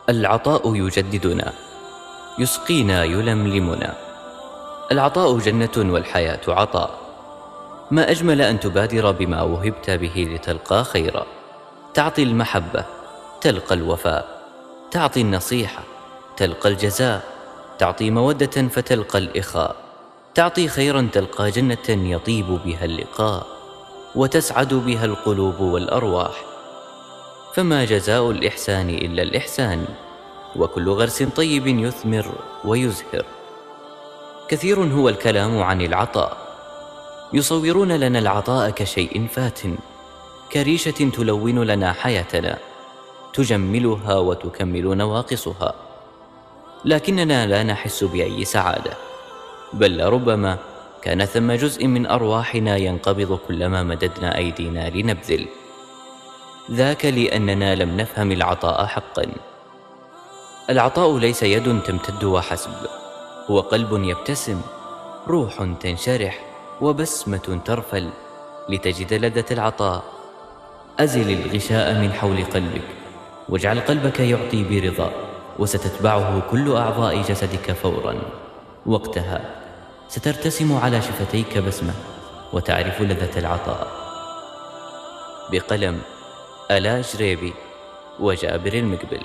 العطاء يجددنا، يسقينا، يلملمنا. العطاء جنة والحياة عطاء. ما أجمل أن تبادر بما وهبت به لتلقى خيرا. تعطي المحبة تلقى الوفاء، تعطي النصيحة تلقى الجزاء، تعطي مودة فتلقى الإخاء، تعطي خيرا تلقى جنة يطيب بها اللقاء، وتسعد بها القلوب والأرواح. فما جزاء الإحسان إلا الإحسان، وكل غرس طيب يثمر ويزهر. كثير هو الكلام عن العطاء، يصورون لنا العطاء كشيء فات، كريشة تلون لنا حياتنا، تجملها وتكمل نواقصها، لكننا لا نحس بأي سعادة، بل لربما كان ثم جزء من أرواحنا ينقبض كلما مددنا أيدينا لنبذل. ذاك لأننا لم نفهم العطاء حقا. العطاء ليس يد تمتد وحسب، هو قلب يبتسم، روح تنشرح، وبسمة ترفل لتجد لذة العطاء. أزل الغشاء من حول قلبك، واجعل قلبك يعطي برضا، وستتبعه كل أعضاء جسدك فورا. وقتها سترتسم على شفتيك بسمة، وتعرف لذة العطاء. بقلم آلاء جريبي وجابر المقبل.